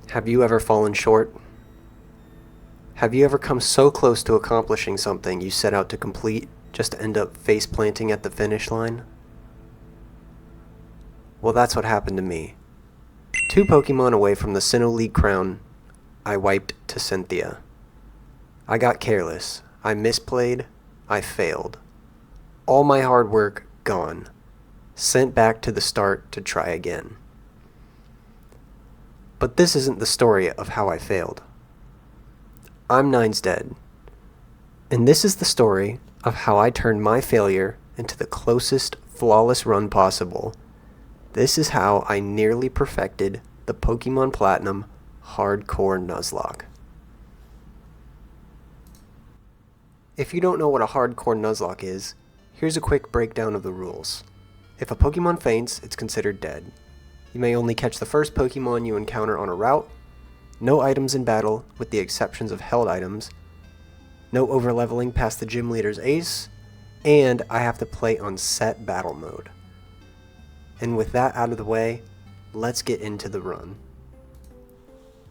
Have you ever fallen short? Have you ever come so close to accomplishing something you set out to complete, just to end up face planting at the finish line? Well, that's what happened to me. 2 Pokemon away from the Sinnoh League crown, I wiped to Cynthia. I got careless. I misplayed. I failed. All my hard work gone. Sent back to the start to try again. But this isn't the story of how I failed. I'm Ninesdead, and this is the story of how I turned my failure into the closest flawless run possible. This is how I nearly perfected the Pokemon Platinum Hardcore Nuzlocke. If you don't know what a Hardcore Nuzlocke is, here's a quick breakdown of the rules. If a Pokemon faints, it's considered dead. You may only catch the first Pokemon you encounter on a route, no items in battle with the exceptions of held items, no overleveling past the gym leader's ace, and I have to play on set battle mode. And with that out of the way, let's get into the run.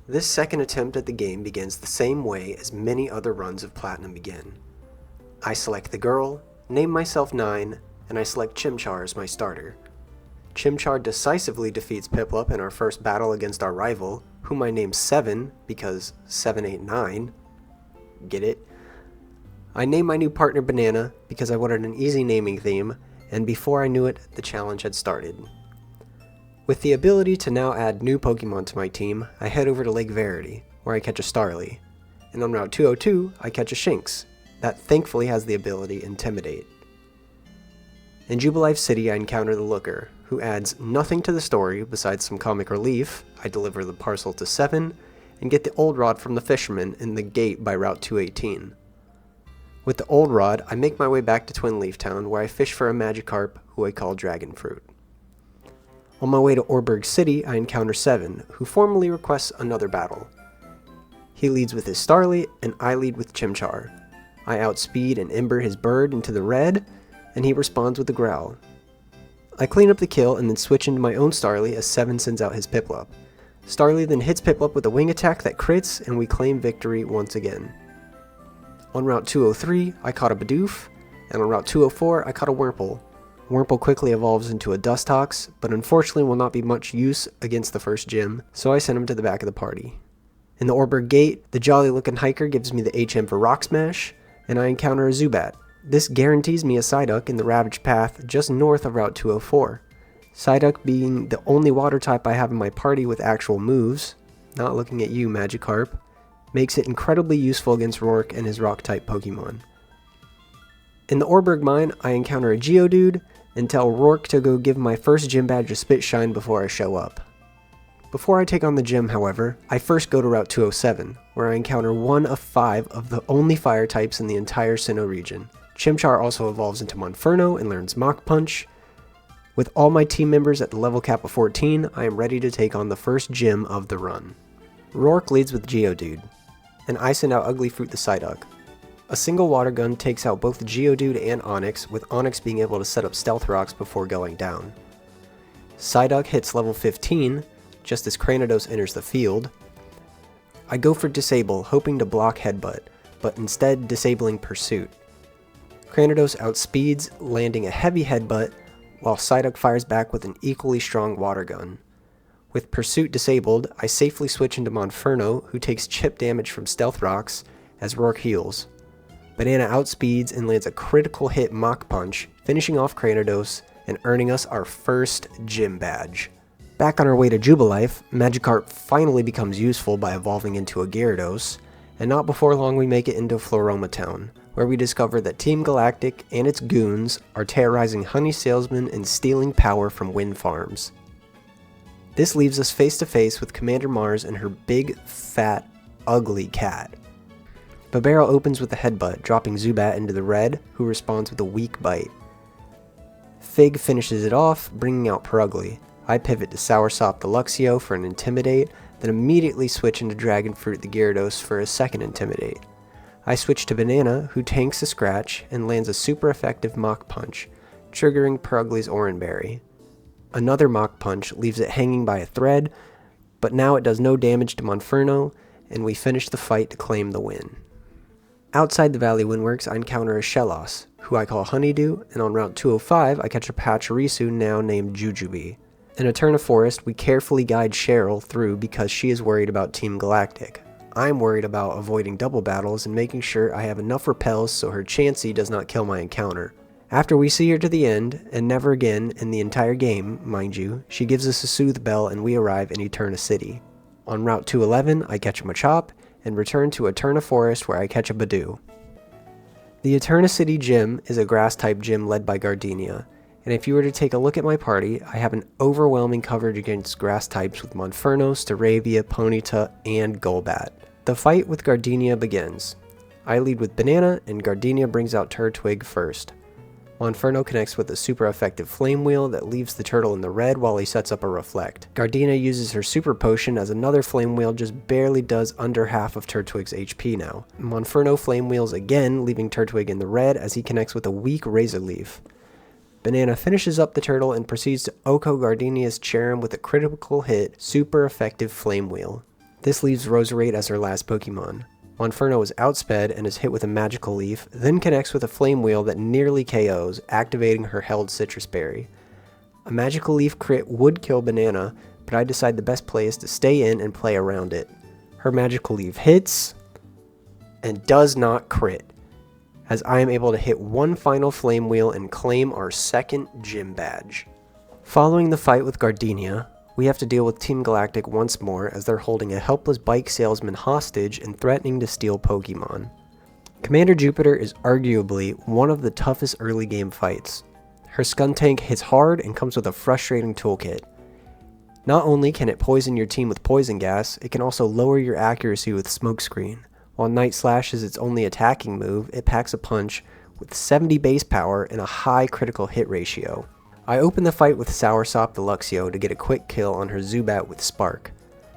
This second attempt at the game begins the same way as many other runs of Platinum begin. I select the girl, name myself 9, and I select Chimchar as my starter. Chimchar decisively defeats Piplup in our first battle against our rival, whom I named 7 because 789. Get it? I named my new partner Banana because I wanted an easy naming theme, and before I knew it, the challenge had started. With the ability to now add new Pokemon to my team, I head over to Lake Verity, where I catch a Starly, and on Route 202, I catch a Shinx, that thankfully has the ability Intimidate. In Jubilife City, I encounter the Looker, who adds nothing to the story besides some comic relief. I deliver the parcel to 7, and get the Old Rod from the Fisherman in the gate by Route 218. With the Old Rod, I make my way back to Twin Leaf Town, where I fish for a Magikarp, who I call Dragon Fruit. On my way to Orberg City, I encounter 7, who formally requests another battle. He leads with his Starly, and I lead with Chimchar. I outspeed and Ember his bird into the red, and he responds with a growl. I clean up the kill and then switch into my own Starly as 7 sends out his Piplup. Starly then hits Piplup with a wing attack that crits, and we claim victory once again. On Route 203, I caught a Bidoof, and on Route 204, I caught a Wurmple. Wurmple quickly evolves into a Dustox, but unfortunately will not be much use against the first gym, so I send him to the back of the party. In the Orberg Gate, the jolly-looking hiker gives me the HM for Rock Smash, and I encounter a Zubat. This guarantees me a Psyduck in the Ravaged Path just north of Route 204. Psyduck being the only water type I have in my party with actual moves, not looking at you, Magikarp, makes it incredibly useful against Rourke and his rock-type Pokemon. In the Orberg Mine, I encounter a Geodude and tell Rourke to go give my first gym badge a Spit Shine before I show up. Before I take on the gym, however, I first go to Route 207, where I encounter one of 5 of the only fire types in the entire Sinnoh region. Chimchar also evolves into Monferno and learns Mach Punch. With all my team members at the level cap of 14, I am ready to take on the first gym of the run. Rourke leads with Geodude, and I send out Ugly Fruit the Psyduck. A single water gun takes out both Geodude and Onix, with Onix being able to set up Stealth Rocks before going down. Psyduck hits level 15, just as Cranidos enters the field. I go for Disable, hoping to block Headbutt, but instead disabling Pursuit. Cranidos outspeeds, landing a heavy Headbutt, while Psyduck fires back with an equally strong water gun. With Pursuit disabled, I safely switch into Monferno, who takes chip damage from Stealth Rocks, as Rourke heals. Banana outspeeds and lands a critical hit Mach Punch, finishing off Cranidos and earning us our first gym badge. Back on our way to Jubilife, Magikarp finally becomes useful by evolving into a Gyarados, and not before long we make it into Floroma Town, where we discover that Team Galactic and its goons are terrorizing honey salesmen and stealing power from wind farms. This leaves us face to face with Commander Mars and her big, fat, ugly cat. Babero opens with a headbutt, dropping Zubat into the red, who responds with a weak bite. Fig finishes it off, bringing out Purugly. I pivot to Soursop the Luxio for an Intimidate, then immediately switch into Dragon Fruit the Gyarados for a second Intimidate. I switch to Banana, who tanks a scratch and lands a super effective Mach Punch, triggering Purugly's Oranberry. Another Mach Punch leaves it hanging by a thread, but now it does no damage to Monferno, and we finish the fight to claim the win. Outside the Valley Windworks, I encounter a Shellos, who I call Honeydew, and on Route 205, I catch a Pachirisu now named Jujubee. In Eterna Forest, we carefully guide Cheryl through because she is worried about Team Galactic. I'm worried about avoiding double battles and making sure I have enough repels so her Chansey does not kill my encounter. After we see her to the end, and never again in the entire game, mind you, she gives us a Soothe Bell and we arrive in Eterna City. On Route 211, I catch a Machop, and return to Eterna Forest where I catch a Badoo. The Eterna City Gym is a Grass-type gym led by Gardenia, and if you were to take a look at my party, I have an overwhelming coverage against Grass types with Monferno, Staravia, Ponyta, and Golbat. The fight with Gardenia begins. I lead with Banana, and Gardenia brings out Turtwig first. Monferno connects with a super effective Flame Wheel that leaves the turtle in the red while he sets up a Reflect. Gardenia uses her Super Potion as another Flame Wheel just barely does under half of Turtwig's HP now. Monferno Flame Wheels again, leaving Turtwig in the red as he connects with a weak Razor Leaf. Banana finishes up the turtle and proceeds to Oko Gardenia's Cherrim with a critical hit, super effective Flame Wheel. This leaves Roserade as her last Pokemon. Monferno is outsped and is hit with a Magical Leaf, then connects with a Flame Wheel that nearly KOs, activating her held Citrus Berry. A Magical Leaf crit would kill Banana, but I decide the best play is to stay in and play around it. Her Magical Leaf hits, and does not crit, as I am able to hit one final Flame Wheel and claim our second gym badge. Following the fight with Gardenia, we have to deal with Team Galactic once more as they're holding a helpless bike salesman hostage and threatening to steal Pokemon. Commander Jupiter is arguably one of the toughest early game fights. Her Skuntank hits hard and comes with a frustrating toolkit. Not only can it poison your team with poison gas, it can also lower your accuracy with Smokescreen. While Night Slash is its only attacking move, it packs a punch with 70 base power and a high critical hit ratio. I open the fight with Soursop the Luxio to get a quick kill on her Zubat with Spark.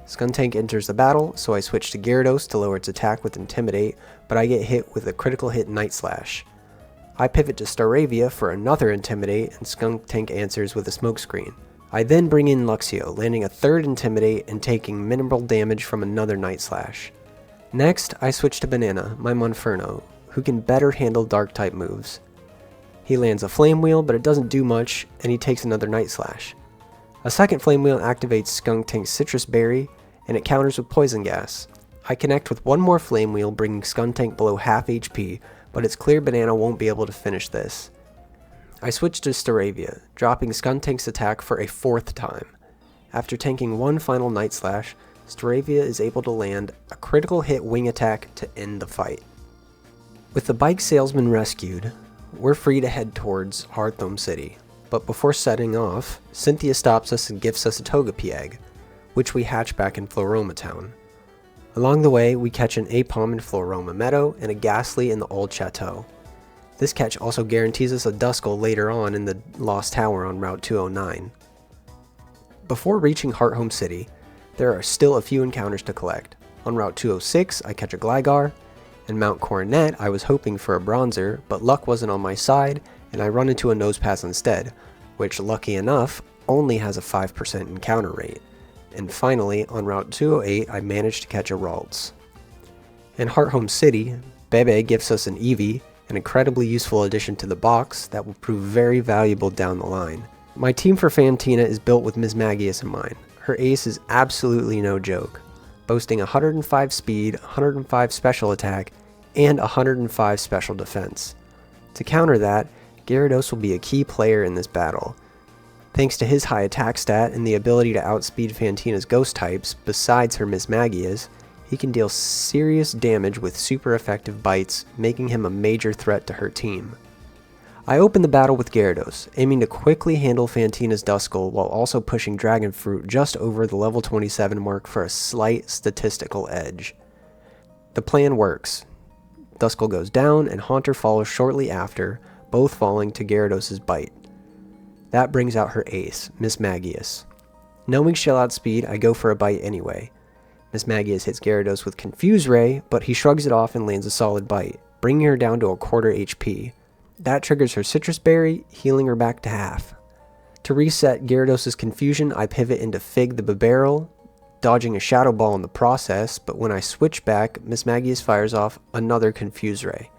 Skuntank enters the battle, so I switch to Gyarados to lower its attack with Intimidate, but I get hit with a critical hit Night Slash. I pivot to Staravia for another Intimidate, and Skuntank answers with a Smokescreen. I then bring in Luxio, landing a third Intimidate and taking minimal damage from another Night Slash. Next, I switch to Banana, my Monferno, who can better handle Dark-type moves. He lands a Flame Wheel, but it doesn't do much, and he takes another Night Slash. A second Flame Wheel activates Skuntank's Citrus Berry, and it counters with Poison Gas. I connect with one more Flame Wheel, bringing Skuntank below half HP, but it's clear Banana won't be able to finish this. I switch to Staravia, dropping Skuntank's attack for a fourth time. After tanking one final Night Slash, Staravia is able to land a critical hit Wing Attack to end the fight. With the bike salesman rescued, we're free to head towards Hearthome City, but before setting off, Cynthia stops us and gifts us a Togepi egg, which we hatch back in Floroma Town. Along the way, we catch an Apom in Floroma Meadow and a Ghastly in the Old Chateau. This catch also guarantees us a Duskull later on in the Lost Tower on Route 209. Before reaching Hearthome City, there are still a few encounters to collect. On Route 206, I catch a Gligar. In Mount Coronet, I was hoping for a Bronzer, but luck wasn't on my side, and I run into a Nosepass instead, which, lucky enough, only has a 5% encounter rate. And finally, on Route 208, I managed to catch a Ralts. In Hearthome City, Bebe gives us an Eevee, an incredibly useful addition to the box that will prove very valuable down the line. My team for Fantina is built with Mismagius in mind. Her ace is absolutely no joke, boasting 105 speed, 105 special attack, and 105 special defense. To counter that, Gyarados will be a key player in this battle. Thanks to his high attack stat and the ability to outspeed Fantina's ghost types, besides her Mismagius, he can deal serious damage with super effective bites, making him a major threat to her team. I open the battle with Gyarados, aiming to quickly handle Fantina's Duskull while also pushing Dragon Fruit just over the level 27 mark for a slight statistical edge. The plan works. Duskull goes down and Haunter follows shortly after, both falling to Gyarados' bite. That brings out her ace, Mismagius. Knowing she'll outspeed, I go for a bite anyway. Mismagius hits Gyarados with Confuse Ray, but he shrugs it off and lands a solid bite, bringing her down to a quarter HP. That triggers her Citrus Berry, healing her back to half. To reset Gyarados' confusion, I pivot into Fig the Bibarel dodging a Shadow Ball in the process, but when I switch back, Miss Magius fires off another Confuse Ray.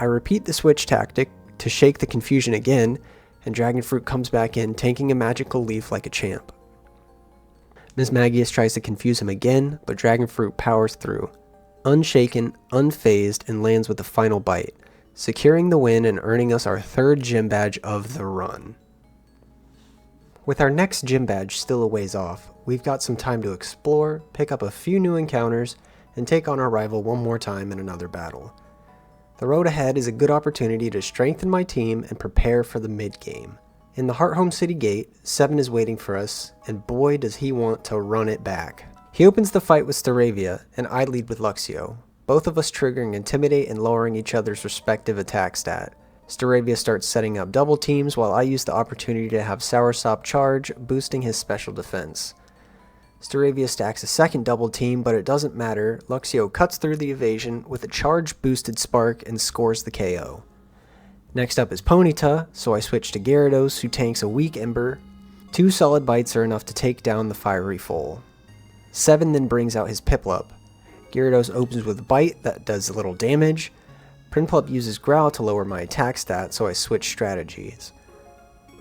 I repeat the switch tactic to shake the confusion again, and Dragon Fruit comes back in, tanking a magical leaf like a champ. Miss Magius tries to confuse him again, but Dragon Fruit powers through, unshaken, unfazed, and lands with the final bite, securing the win and earning us our third gym badge of the run. With our next gym badge still a ways off, we've got some time to explore, pick up a few new encounters, and take on our rival one more time in another battle. The road ahead is a good opportunity to strengthen my team and prepare for the mid-game. In the Hearthome City gate, Seven is waiting for us, and boy does he want to run it back. He opens the fight with Staravia, and I lead with Luxio, both of us triggering Intimidate and lowering each other's respective attack stat. Staravia starts setting up double teams while I use the opportunity to have Soursop charge, boosting his special defense. Staravia stacks a second double team, but it doesn't matter. Luxio cuts through the evasion with a charge boosted spark and scores the KO. Next up is Ponyta, so I switch to Gyarados, who tanks a weak Ember. 2 solid bites are enough to take down the fiery foal. Seven then brings out his Piplup. Gyarados opens with a bite that does a little damage. Prinplup uses Growl to lower my attack stat, so I switch strategies.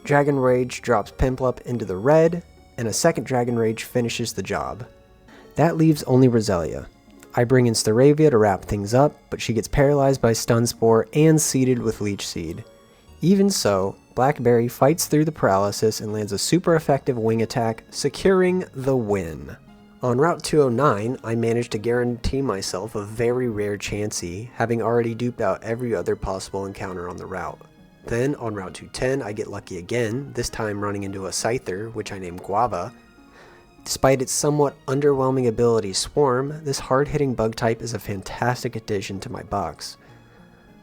Dragon Rage drops Piplup into the red, and a second Dragon Rage finishes the job. That leaves only Roselia. I bring in Staravia to wrap things up, but she gets paralyzed by Stun Spore and seeded with Leech Seed. Even so, Blackberry fights through the paralysis and lands a super effective wing attack, securing the win. On Route 209, I managed to guarantee myself a very rare Chansey, having already duped out every other possible encounter on the route. Then, on Route 210, I get lucky again, this time running into a Scyther, which I named Guava. Despite its somewhat underwhelming ability Swarm, this hard-hitting bug type is a fantastic addition to my box.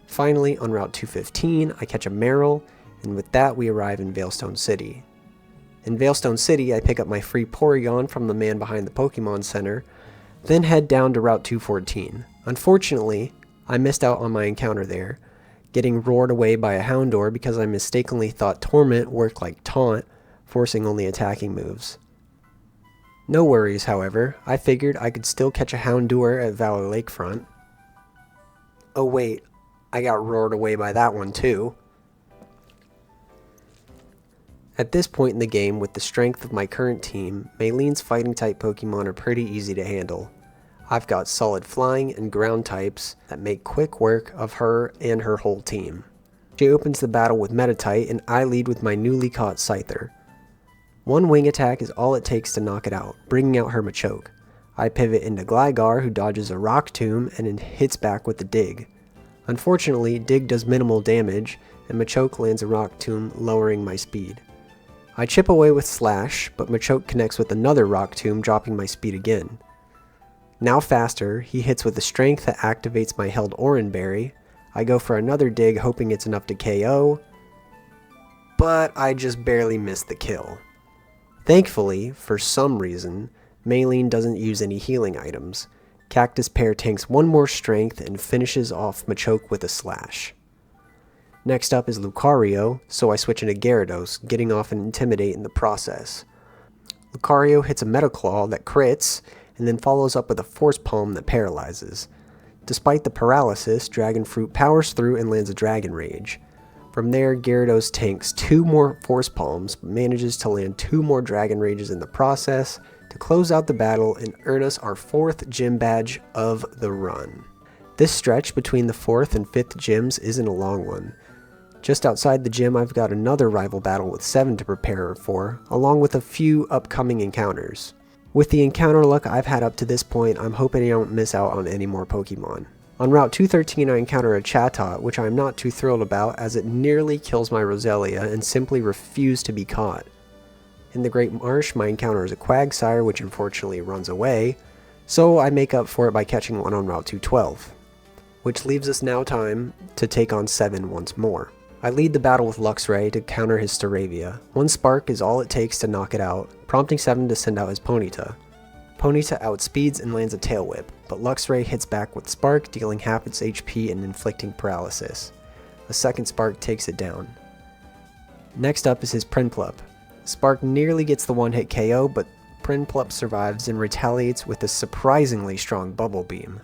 Finally, on Route 215, I catch a Marill, and with that we arrive in Veilstone City. In Veilstone City, I pick up my free Porygon from the man behind the Pokemon Center, then head down to Route 214. Unfortunately, I missed out on my encounter there, getting roared away by a Houndour because I mistakenly thought Torment worked like Taunt, forcing only attacking moves. No worries, however, I figured I could still catch a Houndour at Valor Lakefront. Oh wait, I got roared away by that one too. At this point in the game, with the strength of my current team, Maylene's fighting type Pokemon are pretty easy to handle. I've got solid flying and ground types that make quick work of her and her whole team. She opens the battle with Meditite and I lead with my newly caught Scyther. One wing attack is all it takes to knock it out, bringing out her Machoke. I pivot into Gligar, who dodges a Rock Tomb and then hits back with the Dig. Unfortunately, Dig does minimal damage and Machoke lands a Rock Tomb, lowering my speed. I chip away with Slash, but Machoke connects with another Rock Tomb, dropping my speed again. Now faster, he hits with a strength that activates my held Oran Berry. I go for another dig, hoping it's enough to KO, but I just barely missed the kill. Thankfully, for some reason, Maylene doesn't use any healing items. Cactus Pear tanks one more strength and finishes off Machoke with a Slash. Next up is Lucario, so I switch into Gyarados, getting off an Intimidate in the process. Lucario hits a Metaclaw that crits, and then follows up with a Force Palm that paralyzes. Despite the paralysis, Dragon Fruit powers through and lands a Dragon Rage. From there, Gyarados tanks 2 more Force Palms, but manages to land 2 more Dragon Rages in the process to close out the battle and earn us our 4th gym badge of the run. This stretch between the 4th and 5th gyms isn't a long one. Just outside the gym, I've got another rival battle with 7 to prepare for, along with a few upcoming encounters. With the encounter luck I've had up to this point, I'm hoping I don't miss out on any more Pokemon. On Route 213 I encounter a Chatot, which I'm not too thrilled about as it nearly kills my Roselia and simply refused to be caught. In the Great Marsh, my encounter is a Quagsire, which unfortunately runs away, so I make up for it by catching one on Route 212. Which leaves us now time to take on 7 once more. I lead the battle with Luxray to counter his Staravia. 1 spark is all it takes to knock it out, prompting 7 to send out his Ponyta. Ponyta outspeeds and lands a Tail Whip, but Luxray hits back with Spark, dealing half its HP and inflicting paralysis. A second Spark takes it down. Next up is his Prinplup. Spark nearly gets the one-hit KO, but Prinplup survives and retaliates with a surprisingly strong Bubble Beam.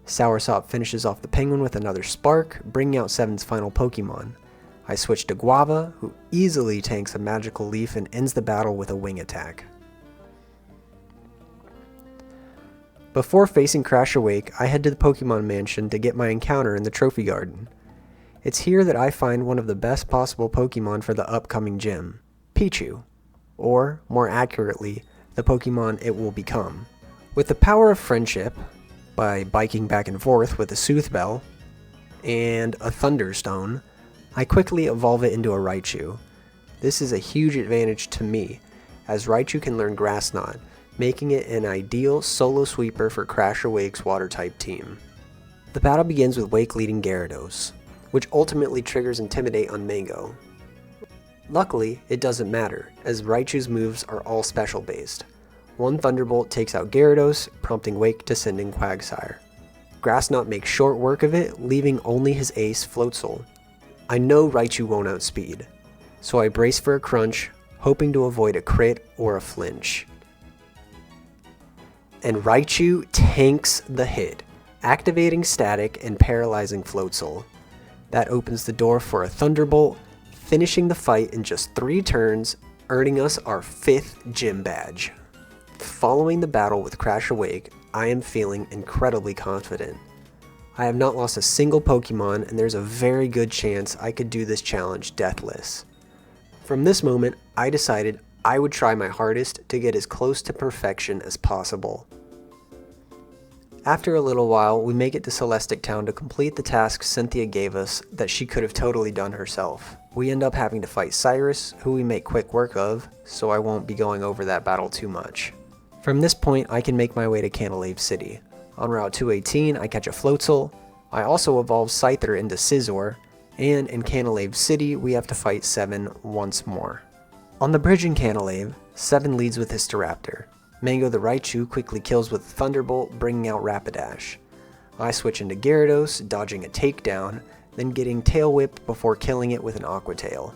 Soursop finishes off the Penguin with another Spark, bringing out 7's final Pokemon. I switch to Guava, who easily tanks a Magical Leaf and ends the battle with a Wing Attack. Before facing Crash Awake, I head to the Pokemon Mansion to get my encounter in the Trophy Garden. It's here that I find one of the best possible Pokemon for the upcoming gym, Pichu, or, more accurately, the Pokemon it will become. With the power of friendship, by biking back and forth with a Soothbell and a Thunderstone, I quickly evolve it into a Raichu. This is a huge advantage to me, as Raichu can learn Grass Knot, making it an ideal solo sweeper for Crash Awake's Water-type team. The battle begins with Wake leading Gyarados, which ultimately triggers Intimidate on Mango. Luckily, it doesn't matter, as Raichu's moves are all special based. One Thunderbolt takes out Gyarados, prompting Wake to send in Quagsire. Grass Knot makes short work of it, leaving only his ace Floatzel. I know Raichu won't outspeed, so I brace for a crunch, hoping to avoid a crit or a flinch. And Raichu tanks the hit, activating Static and paralyzing Floatzel. That opens the door for a Thunderbolt, finishing the fight in just 3 turns, earning us our 5th gym badge. Following the battle with Crash Awake, I am feeling incredibly confident. I have not lost a single Pokemon, and there's a very good chance I could do this challenge deathless. From this moment, I decided I would try my hardest to get as close to perfection as possible. After a little while, we make it to Celestic Town to complete the task Cynthia gave us that she could have totally done herself. We end up having to fight Cyrus, who we make quick work of, so I won't be going over that battle too much. From this point, I can make my way to Canalave City. On Route 218, I catch a Floatzel. I also evolve Scyther into Scizor, and in Canalave City, we have to fight 7 once more. On the bridge in Canalave, 7 leads with his Staraptor. Mango the Raichu quickly kills with Thunderbolt, bringing out Rapidash. I switch into Gyarados, dodging a takedown, then getting Tail Whip before killing it with an Aqua Tail.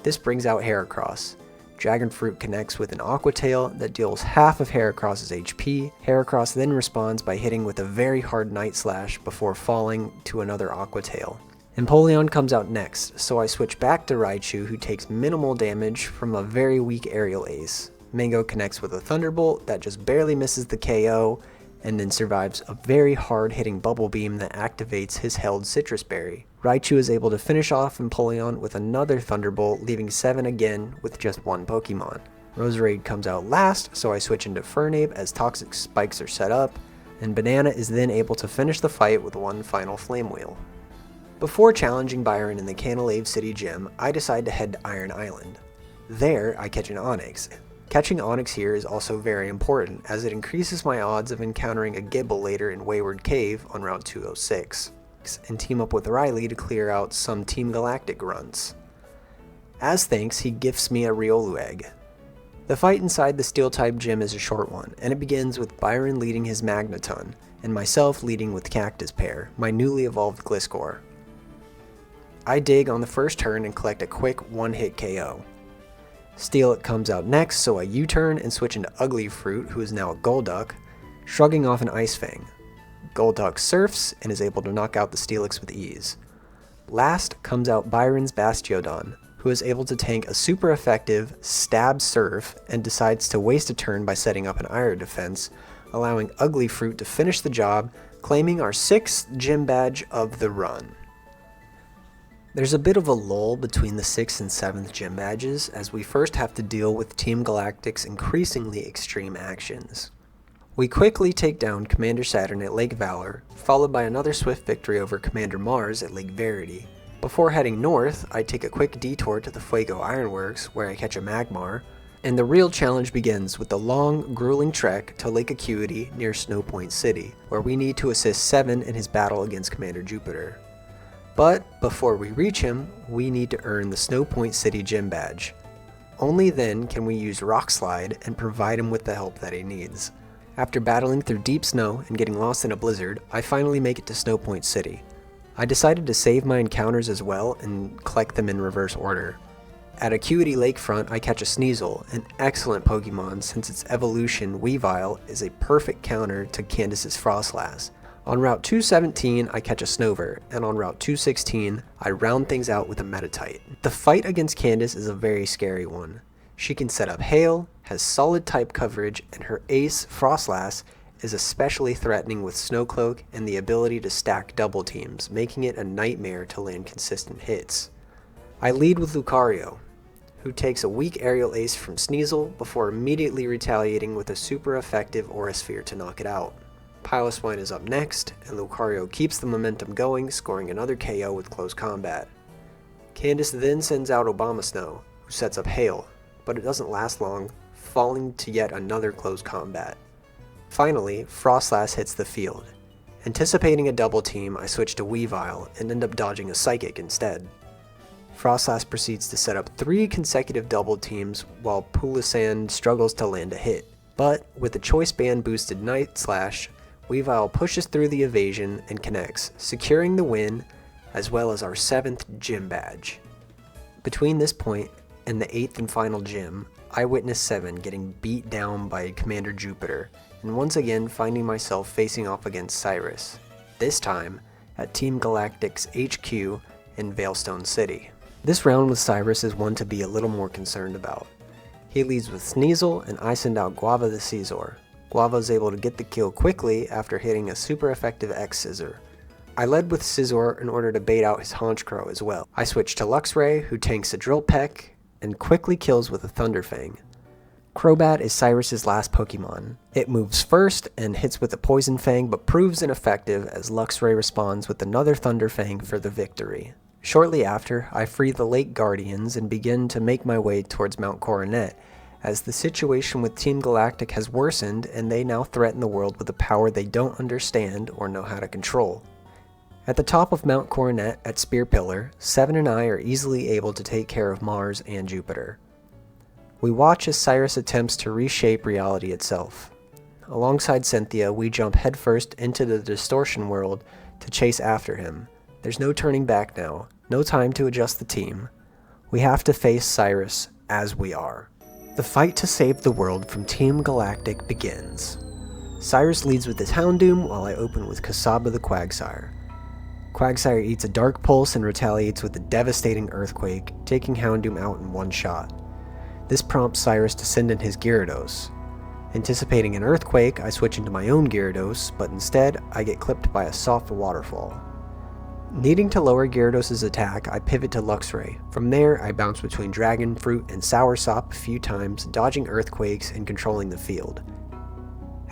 This brings out Heracross. Dragon Fruit connects with an Aqua Tail that deals half of Heracross's HP. Heracross then responds by hitting with a very hard Night Slash before falling to another Aqua Tail. Empoleon comes out next, so I switch back to Raichu, who takes minimal damage from a very weak Aerial Ace. Mango connects with a Thunderbolt that just barely misses the KO, and then survives a very hard-hitting Bubble Beam that activates his held Citrus Berry. Raichu is able to finish off Empoleon with another Thunderbolt, leaving 7 again with just 1 Pokemon. Roserade comes out last, so I switch into Fernape as Toxic Spikes are set up, and Banana is then able to finish the fight with 1 final Flame Wheel. Before challenging Byron in the Canalave City Gym, I decide to head to Iron Island. There, I catch an Onix. Catching Onix here is also very important, as it increases my odds of encountering a Gible later in Wayward Cave on Route 206, and team up with Riley to clear out some Team Galactic runs. As thanks, he gifts me a Riolu egg. The fight inside the Steel-type gym is a short one, and it begins with Byron leading his Magneton, and myself leading with Cactus Pear, my newly evolved Gliscor. I dig on the first turn and collect a quick one-hit KO. Steelix comes out next, so I U-turn and switch into Ugly Fruit, who is now a Golduck, shrugging off an Ice Fang. Golduck surfs and is able to knock out the Steelix with ease. Last comes out Byron's Bastiodon, who is able to tank a super effective Stab Surf and decides to waste a turn by setting up an Iron Defense, allowing Ugly Fruit to finish the job, claiming our 6th gym badge of the run. There's a bit of a lull between the 6th and 7th gym badges, as we first have to deal with Team Galactic's increasingly extreme actions. We quickly take down Commander Saturn at Lake Valor, followed by another swift victory over Commander Mars at Lake Verity. Before heading north, I take a quick detour to the Fuego Ironworks, where I catch a Magmar, and the real challenge begins with the long, grueling trek to Lake Acuity near Snow Point City, where we need to assist 7 in his battle against Commander Jupiter. But before we reach him, we need to earn the Snow Point City Gym Badge. Only then can we use Rock Slide and provide him with the help that he needs. After battling through deep snow and getting lost in a blizzard, I finally make it to Snow Point City. I decided to save my encounters as well and collect them in reverse order. At Acuity Lakefront, I catch a Sneasel, an excellent Pokemon since its evolution, Weavile, is a perfect counter to Candace's Frostlass. On Route 217, I catch a Snover, and on Route 216, I round things out with a Metatite. The fight against Candace is a very scary one. She can set up Hail, has solid type coverage, and her ace, Frostlass, is especially threatening with Snowcloak and the ability to stack double teams, making it a nightmare to land consistent hits. I lead with Lucario, who takes a weak aerial ace from Sneasel before immediately retaliating with a super effective Aura Sphere to knock it out. Piloswine is up next, and Lucario keeps the momentum going, scoring another KO with close combat. Candace then sends out Abomasnow, who sets up Hail, but it doesn't last long, falling to yet another close combat. Finally, Frostlass hits the field. Anticipating a double team, I switch to Weavile and end up dodging a Psychic instead. Frostlass proceeds to set up 3 consecutive double teams while Pulisand struggles to land a hit. But with the Choice Band boosted Night Slash, Weavile pushes through the evasion and connects, securing the win as well as our 7th gym badge. Between this point and the 8th and final gym, I witness 7 getting beat down by Commander Jupiter, and once again finding myself facing off against Cyrus, this time at Team Galactic's HQ in Veilstone City. This round with Cyrus is one to be a little more concerned about. He leads with Sneasel, and I send out Guava the Scizor. Guava is able to get the kill quickly after hitting a super effective X-Scissor. I led with Scizor in order to bait out his Honchkrow as well. I switch to Luxray, who tanks a Drill Peck and quickly kills with a Thunderfang. Crobat is Cyrus's last Pokemon. It moves first and hits with a Poison Fang, but proves ineffective as Luxray responds with another Thunderfang for the victory. Shortly after, I free the Lake Guardians and begin to make my way towards Mount Coronet, as the situation with Team Galactic has worsened and they now threaten the world with a power they don't understand or know how to control. At the top of Mount Coronet at Spear Pillar, Seven and I are easily able to take care of Mars and Jupiter. We watch as Cyrus attempts to reshape reality itself. Alongside Cynthia, we jump headfirst into the distortion world to chase after him. There's no turning back now, no time to adjust the team. We have to face Cyrus as we are. The fight to save the world from Team Galactic begins. Cyrus leads with his Houndoom while I open with Kasaba the Quagsire. Quagsire eats a Dark Pulse and retaliates with a devastating Earthquake, taking Houndoom out in one shot. This prompts Cyrus to send in his Gyarados. Anticipating an Earthquake, I switch into my own Gyarados, but instead I get clipped by a soft Waterfall. Needing to lower Gyarados' attack, I pivot to Luxray. From there, I bounce between Dragon Fruit and Soursop a few times, dodging Earthquakes and controlling the field.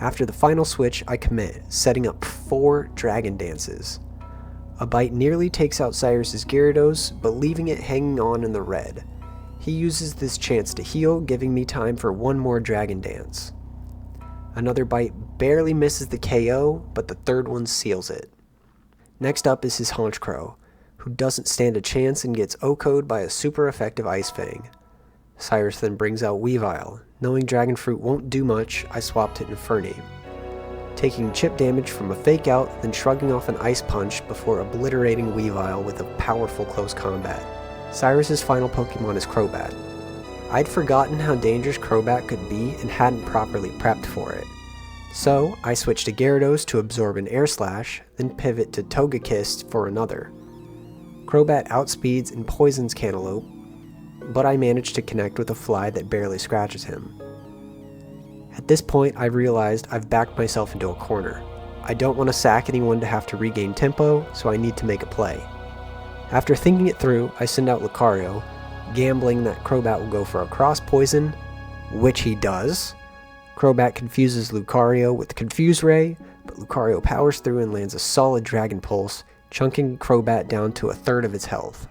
After the final switch, I commit, setting up 4 Dragon Dances. A bite nearly takes out Cyrus' Gyarados, but leaving it hanging on in the red. He uses this chance to heal, giving me time for one more Dragon Dance. Another bite barely misses the KO, but the third one seals it. Next up is his Honchkrow, who doesn't stand a chance and gets OHKO'd by a super effective Ice Fang. Cyrus then brings out Weavile. Knowing Dragon Fruit won't do much, I swap to Infernape. Taking chip damage from a Fake Out, then shrugging off an Ice Punch before obliterating Weavile with a powerful close combat. Cyrus's final Pokemon is Crobat. I'd forgotten how dangerous Crobat could be and hadn't properly prepped for it. So, I switch to Gyarados to absorb an Air Slash, then pivot to Togekiss for another. Crobat outspeeds and poisons Cantaloupe, but I manage to connect with a fly that barely scratches him. At this point, I realized I've backed myself into a corner. I don't want to sack anyone to have to regain tempo, so I need to make a play. After thinking it through, I send out Lucario, gambling that Crobat will go for a Cross Poison, which he does. Crobat confuses Lucario with Confuse Ray, but Lucario powers through and lands a solid Dragon Pulse, chunking Crobat down to a third of its health.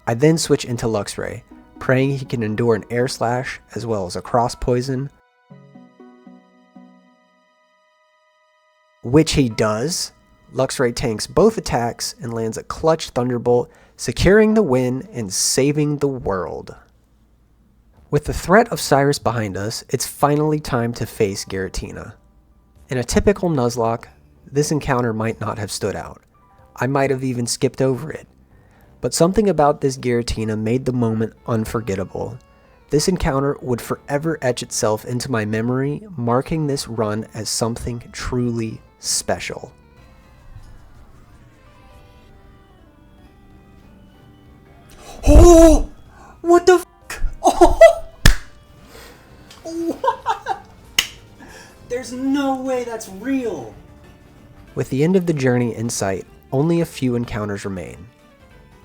I then switch into Luxray, praying he can endure an Air Slash as well as a Cross Poison, which he does. Luxray tanks both attacks and lands a clutch Thunderbolt, securing the win and saving the world. With the threat of Cyrus behind us, it's finally time to face Giratina. In a typical Nuzlocke, this encounter might not have stood out. I might have even skipped over it. But something about this Giratina made the moment unforgettable. This encounter would forever etch itself into my memory, marking this run as something truly special. Oh! What the f***? Oh! What? There's no way that's real! With the end of the journey in sight, only a few encounters remain.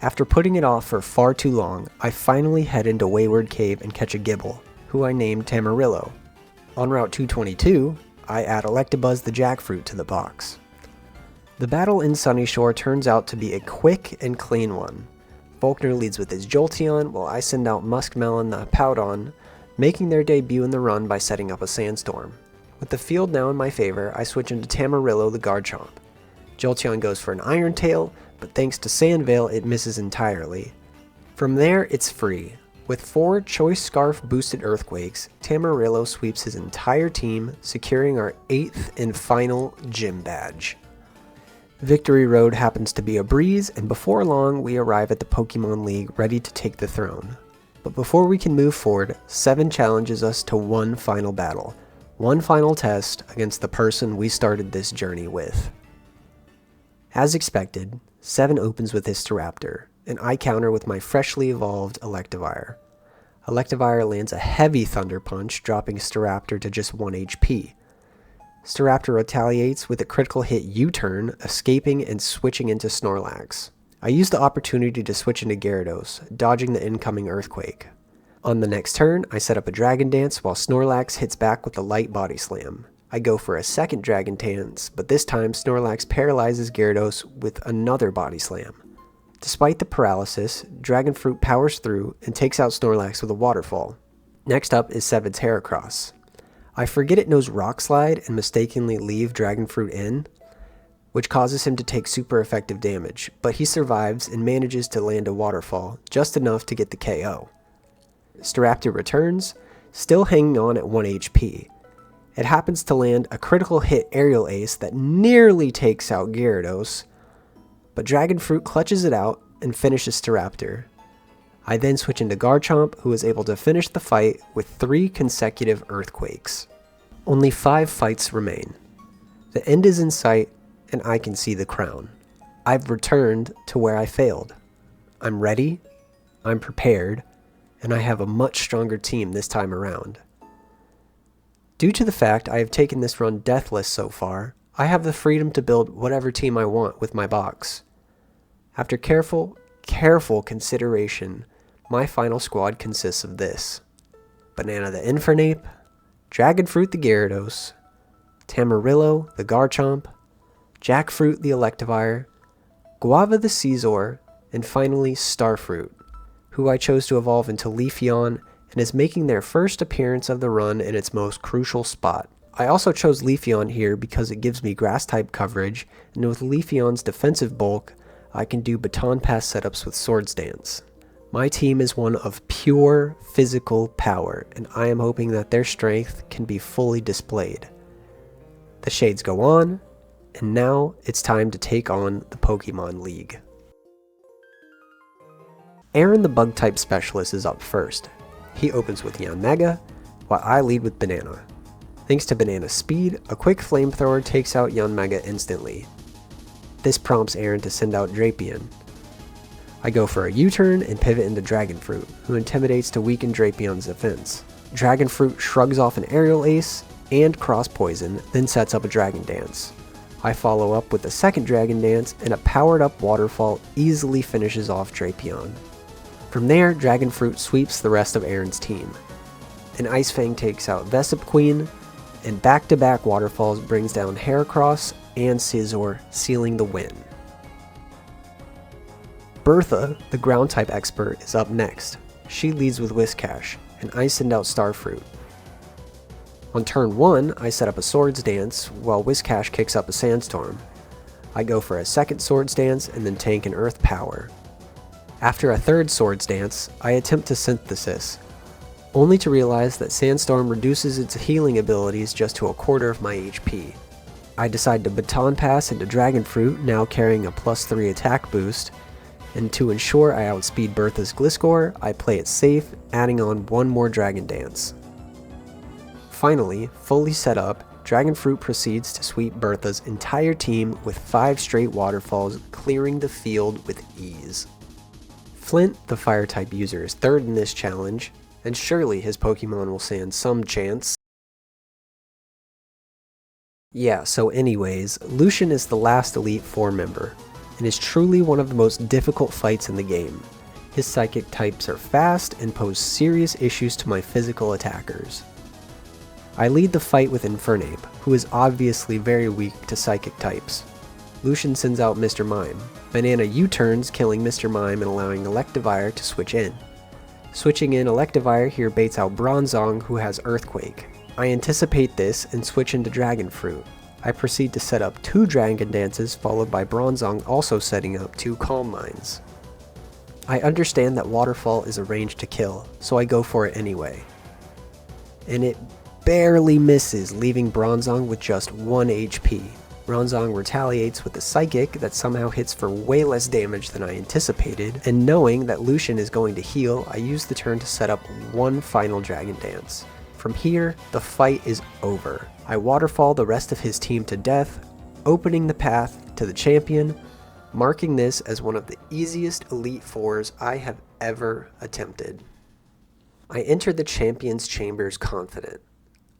After putting it off for far too long, I finally head into Wayward Cave and catch a Gibble, who I named Tamarillo. On Route 222, I add Electabuzz the Jackfruit to the box. The battle in Sunnyshore turns out to be a quick and clean one. Volkner leads with his Jolteon, while I send out Muskmelon the Powdon, making their debut in the run by setting up a Sandstorm. With the field now in my favor, I switch into Tamarillo the Garchomp. Jolteon goes for an Iron Tail, but thanks to Sandveil it misses entirely. From there, it's free. With 4 Choice Scarf boosted Earthquakes, Tamarillo sweeps his entire team, securing our 8th and final gym badge. Victory Road happens to be a breeze, and before long we arrive at the Pokemon League ready to take the throne. But before we can move forward, 7 challenges us to one final battle, one final test against the person we started this journey with. As expected, 7 opens with his Staraptor, and I counter with my freshly evolved Electivire. Electivire lands a heavy Thunder Punch, dropping Staraptor to just 1 HP. Staraptor retaliates with a critical hit U-turn, escaping and switching into Snorlax. I use the opportunity to switch into Gyarados, dodging the incoming Earthquake. On the next turn, I set up a Dragon Dance while Snorlax hits back with a light Body Slam. I go for a second Dragon Dance, but this time Snorlax paralyzes Gyarados with another Body Slam. Despite the paralysis, Dragon Fruit powers through and takes out Snorlax with a Waterfall. Next up is Seven's Heracross. I forget it knows Rock Slide and mistakenly leave Dragon Fruit in, which causes him to take super effective damage, but he survives and manages to land a Waterfall, just enough to get the KO. Staraptor returns, still hanging on at 1 HP. It happens to land a critical hit Aerial Ace that nearly takes out Gyarados, but Dragon Fruit clutches it out and finishes Staraptor. I then switch into Garchomp, who is able to finish the fight with 3 consecutive Earthquakes. Only 5 fights remain. The end is in sight, and I can see the crown. I've returned to where I failed. I'm ready, I'm prepared, and I have a much stronger team this time around. Due to the fact I have taken this run deathless so far, I have the freedom to build whatever team I want with my box. After careful consideration, my final squad consists of this: Banana the Infernape, Dragon Fruit the Gyarados, Tamarillo the Garchomp, Jackfruit the Electivire, Guava the Scizor, and finally Starfruit, who I chose to evolve into Leafeon and is making their first appearance of the run in its most crucial spot. I also chose Leafeon here because it gives me Grass-type coverage, and with Leafeon's defensive bulk, I can do Baton Pass setups with Swords Dance. My team is one of pure physical power, and I am hoping that their strength can be fully displayed. The shades go on, and now it's time to take on the Pokemon League. Aaron the Bug-type specialist is up first. He opens with Yanmega, while I lead with Banana. Thanks to Banana's speed, a quick flamethrower takes out Yanmega instantly. This prompts Aaron to send out Drapion. I go for a U-turn and pivot into Dragon Fruit, who intimidates to weaken Drapion's defense. Dragon Fruit shrugs off an Aerial Ace and Cross Poison, then sets up a Dragon Dance. I follow up with a second Dragon Dance, and a powered up Waterfall easily finishes off Drapion. From there, Dragon Fruit sweeps the rest of Aaron's team. An Ice Fang takes out Vespiquen, and back-to-back Waterfalls brings down Heracross and Scizor, sealing the win. Bertha, the Ground-type expert, is up next. She leads with Whiscash, and I send out Starfruit. On turn 1, I set up a Swords Dance, while Whiscash kicks up a Sandstorm. I go for a second Swords Dance and then tank an Earth Power. After a third Swords Dance, I attempt to Synthesis, only to realize that Sandstorm reduces its healing abilities just to a quarter of my HP. I decide to Baton Pass into Dragon Fruit, now carrying a +3 attack boost, and to ensure I outspeed Bertha's Gliscor, I play it safe, adding on one more Dragon Dance. Finally, fully set up, Dragon Fruit proceeds to sweep Bertha's entire team with 5 straight waterfalls, clearing the field with ease. Flint, the Fire-type user, is third in this challenge, and surely his Pokemon will stand some chance. Yeah, so anyways, Lucian is the last Elite Four member, and is truly one of the most difficult fights in the game. His Psychic types are fast and pose serious issues to my physical attackers. I lead the fight with Infernape, who is obviously very weak to Psychic types. Lucian sends out Mr. Mime. Banana U-turns, killing Mr. Mime and allowing Electivire to switch in. Switching in Electivire here baits out Bronzong, who has Earthquake. I anticipate this and switch into Dragon Fruit. I proceed to set up 2 Dragon Dances, followed by Bronzong also setting up 2 Calm Minds. I understand that Waterfall is a range to kill, so I go for it anyway. And it barely misses, leaving Bronzong with just 1 HP. Bronzong retaliates with a Psychic that somehow hits for way less damage than I anticipated, and knowing that Lucian is going to heal, I use the turn to set up one final Dragon Dance. From here, the fight is over. I waterfall the rest of his team to death, opening the path to the champion, marking this as one of the easiest Elite Fours I have ever attempted. I entered the champion's chambers confident.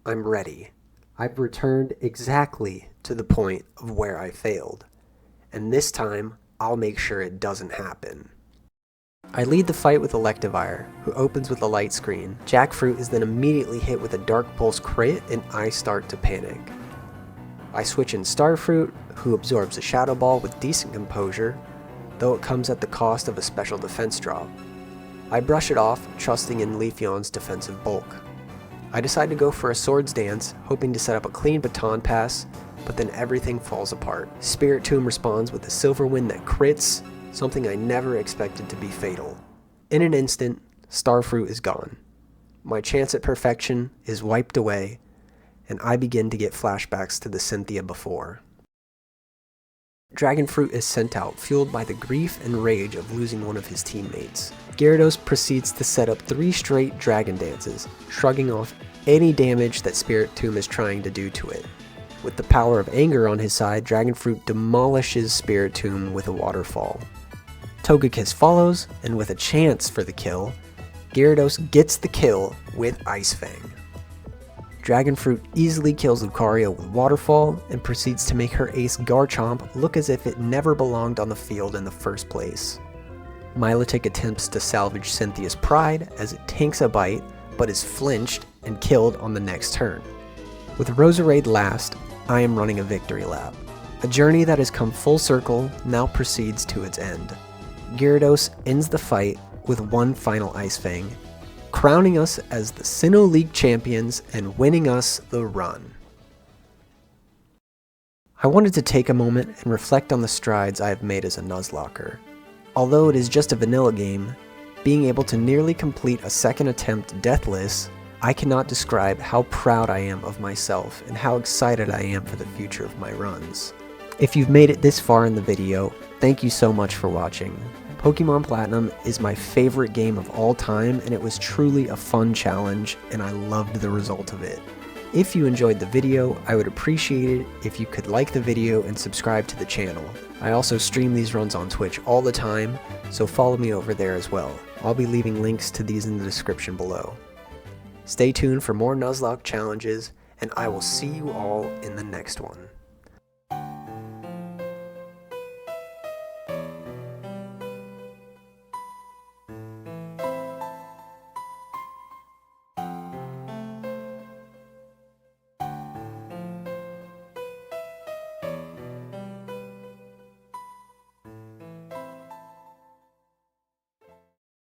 I'm ready. I've returned exactly to the point of where I failed, and this time I'll make sure it doesn't happen. I lead the fight with Electivire, who opens with a light screen. Jackfruit is then immediately hit with a Dark Pulse crit, and I start to panic. I switch in Starfruit, who absorbs a Shadow Ball with decent composure, though it comes at the cost of a special defense drop. I brush it off, trusting in Leafeon's defensive bulk. I decide to go for a Swords Dance, hoping to set up a clean baton pass, but then everything falls apart. Spiritomb responds with a Silver Wind that crits, something I never expected to be fatal. In an instant, Starfruit is gone. My chance at perfection is wiped away, and I begin to get flashbacks to the Cynthia before. Dragon Fruit is sent out, fueled by the grief and rage of losing one of his teammates. Gyarados proceeds to set up 3 straight Dragon Dances, shrugging off any damage that Spiritomb is trying to do to it. With the power of anger on his side, Dragon Fruit demolishes Spiritomb with a waterfall. Togekiss follows, and with a chance for the kill, Gyarados gets the kill with Ice Fang. Dragon Fruit easily kills Lucario with Waterfall, and proceeds to make her ace Garchomp look as if it never belonged on the field in the first place. Milotic attempts to salvage Cynthia's pride as it tanks a bite, but is flinched and killed on the next turn. With Roserade last, I am running a victory lap. A journey that has come full circle now proceeds to its end. Gyarados ends the fight with one final Ice Fang, crowning us as the Sinnoh League champions and winning us the run. I wanted to take a moment and reflect on the strides I have made as a Nuzlocker. Although it is just a vanilla game, being able to nearly complete a second attempt deathless, I cannot describe how proud I am of myself and how excited I am for the future of my runs. If you've made it this far in the video, thank you so much for watching. Pokemon Platinum is my favorite game of all time, and it was truly a fun challenge, and I loved the result of it. If you enjoyed the video, I would appreciate it if you could like the video and subscribe to the channel. I also stream these runs on Twitch all the time, so follow me over there as well. I'll be leaving links to these in the description below. Stay tuned for more Nuzlocke challenges, and I will see you all in the next one.